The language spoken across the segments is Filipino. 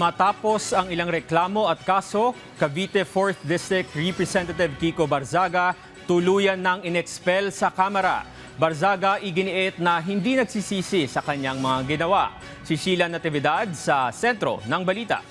Matapos ang ilang reklamo at kaso, Cavite 4th District Representative Kiko Barzaga tuluyan nang inexpel sa Kamara. Barzaga iginiit na hindi nagsisisi sa kanyang mga ginawa. Si Sheila Natividad sa sentro ng balita.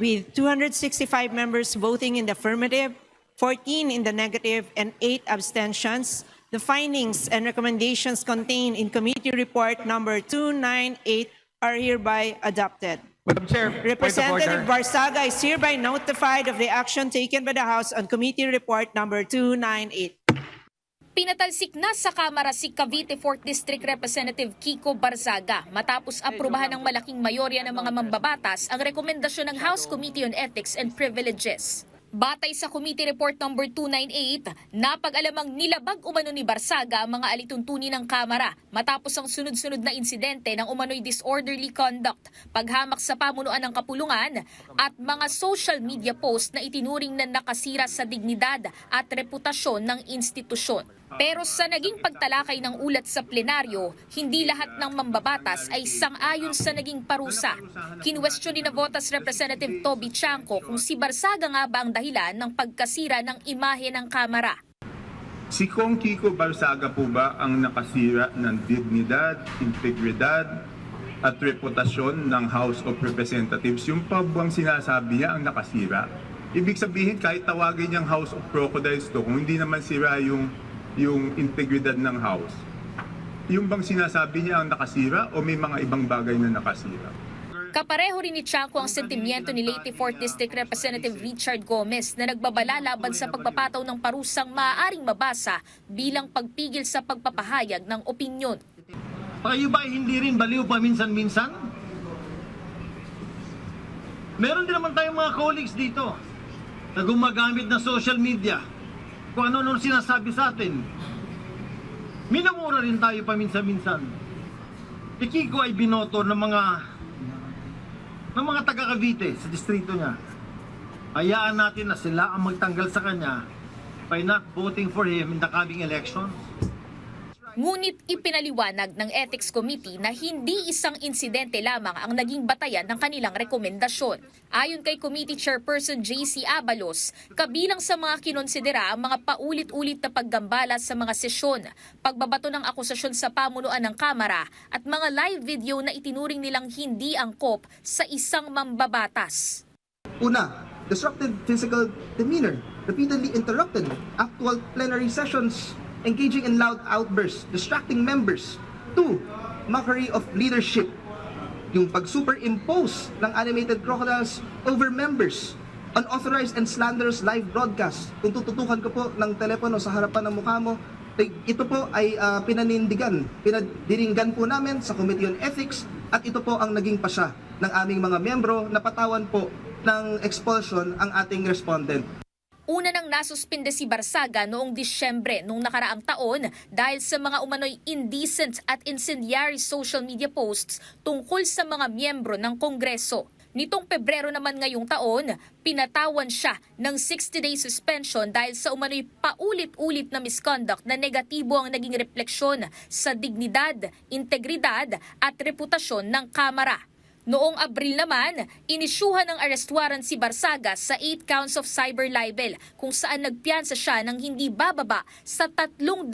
With 265 members voting in the affirmative, 14 in the negative, and 8 abstentions, the findings and recommendations contained in Committee Report number 298 are hereby adopted. Madam Chair, Representative Barzaga is hereby notified of the action taken by the House on Committee Report number 298. Pinatalsik na sa Kamara si Cavite 4th District Representative Kiko Barzaga matapos aprubahan ng malaking mayorya ng mga mambabatas ang rekomendasyon ng House Committee on Ethics and Privileges. Batay sa Committee Report number 298, napag-alamang nilabag umano ni Barzaga ang mga alituntunin ng Kamara matapos ang sunod-sunod na insidente ng umano'y disorderly conduct, paghamak sa pamunuan ng kapulungan at mga social media post na itinuring na nakasira sa dignidad at reputasyon ng institusyon. Pero sa naging pagtalakay ng ulat sa plenaryo, hindi lahat ng mambabatas ay sang-ayon sa naging parusa. Kinwestiyon ni Navotas Representative Toby Chanco kung si Barzaga nga ba ang dahilan ng pagkasira ng imahe ng Kamara. Si Kong Kiko Barzaga po ba ang nakasira ng dignidad, integridad at reputasyon ng House of Representatives? Yung pa bang sinasabi niya ang nakasira? Ibig sabihin kahit tawagin niyang House of Crocodiles to, kung hindi naman sira yung integridad ng House, yung bang sinasabi niya ang nakasira o may mga ibang bagay na nakasira? Kapareho rin ni Chanco ang sentimiento ni Leyte 4th District Representative Richard Gomez na nagbabala laban sa pagpapataw ng parusang maaaring mabasa bilang pagpigil sa pagpapahayag ng opinyon. kayo ba hindi rin baliw paminsan-minsan? Meron din naman tayong mga colleagues dito na gumagamit ng social media kung ano-ano sinasabi sa atin. Minamura rin tayo paminsan-minsan. Si Kiko ay binoto ng mga taga-Cavite sa distrito niya. Hayaan natin na sila ang magtanggal sa kanya by not voting for him in the coming elections. Ngunit ipinaliwanag ng Ethics Committee na hindi isang insidente lamang ang naging batayan ng kanilang rekomendasyon. Ayon kay Committee Chairperson J.C. Abalos, kabilang sa mga kinonsidera ang mga paulit-ulit na paggambala sa mga sesyon, pagbabato ng akusasyon sa pamunuan ng Kamara at mga live video na itinuring nilang hindi angkop sa isang mambabatas. Una, disruptive physical demeanor, repeatedly interrupted actual plenary sessions, engaging in loud outbursts, distracting members. 2, mockery of leadership. Yung pag-superimpose ng animated crocodiles over members. Unauthorized and slanderous live broadcast. Kung tututukan ko po ng telepono sa harapan ng mukha mo, ito po ay pinadiringgan po namin sa Committee on Ethics at ito po ang naging pasya ng aming mga miyembro na patawan po ng expulsion ang ating respondent. Una nang nasuspinde si Barzaga noong Disyembre noong nakaraang taon dahil sa mga umano'y indecent at incendiary social media posts tungkol sa mga miyembro ng Kongreso. Nitong Pebrero naman ngayong taon, pinatawan siya ng 60-day suspension dahil sa umano'y paulit-ulit na misconduct na negatibo ang naging refleksyon sa dignidad, integridad at reputasyon ng Kamara. Noong Abril naman, inisyuhan ng arrest warrant si Barzaga sa 8 counts of cyber libel kung saan nagpiyansa siya ng hindi bababa sa 300,000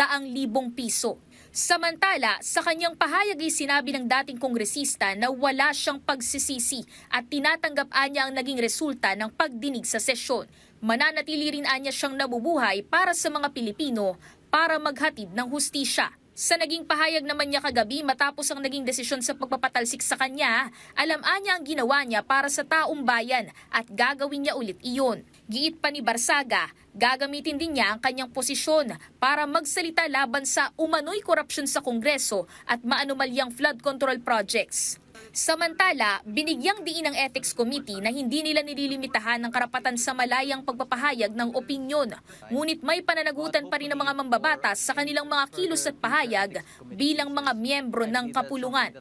piso. Samantala, sa kanyang pahayag ay sinabi ng dating kongresista na wala siyang pagsisisi at tinatanggap niya ang naging resulta ng pagdinig sa sesyon. Mananatili rin niya siyang nabubuhay para sa mga Pilipino para maghatid ng hustisya. Sa naging pahayag naman niya kagabi matapos ang naging desisyon sa pagpapatalsik sa kanya, alam niya ang ginawa niya para sa taong bayan at gagawin niya ulit iyon. Giit pa ni Barzaga, gagamitin din niya ang kanyang posisyon para magsalita laban sa umano'y korupsyon sa Kongreso at maanumalyang flood control projects. Samantala, binigyang diin ng Ethics Committee na hindi nila nililimitahan ng karapatan sa malayang pagpapahayag ng opinyon. Ngunit may pananagutan pa rin ng mga mambabatas sa kanilang mga kilos at pahayag bilang mga miyembro ng kapulungan.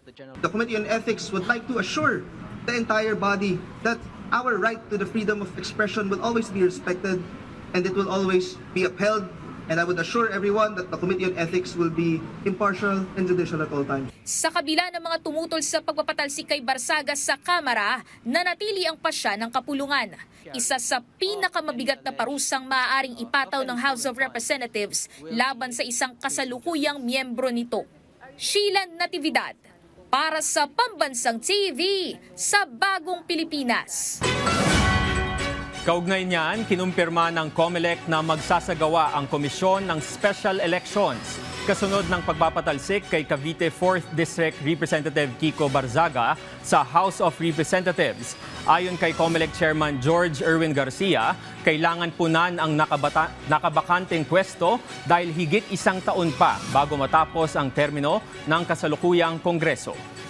The Committee on Ethics would like to assure the entire body that our right to the freedom of expression will always be respected and it will always be upheld And I would assure everyone that the Committee on Ethics will be impartial and judicial at all times. Sa kabila ng mga tumutol sa pagpapatalsik kay Barzaga sa Kamara, nanatili ang pasya ng kapulungan. Isa sa pinakamabigat na parusang maaaring ipataw ng House of Representatives laban sa isang kasalukuyang miyembro nito. Sheila Natividad, para sa Pambansang TV sa Bagong Pilipinas. Kaugnay niyan, kinumpirma ng COMELEC na magsasagawa ang komisyon ng special elections kasunod ng pagpapatalsik kay Cavite 4th District Representative Kiko Barzaga sa House of Representatives. Ayon kay COMELEC Chairman George Erwin Garcia, kailangan punan ang nakabakanteng pwesto dahil higit isang taon pa bago matapos ang termino ng kasalukuyang Kongreso.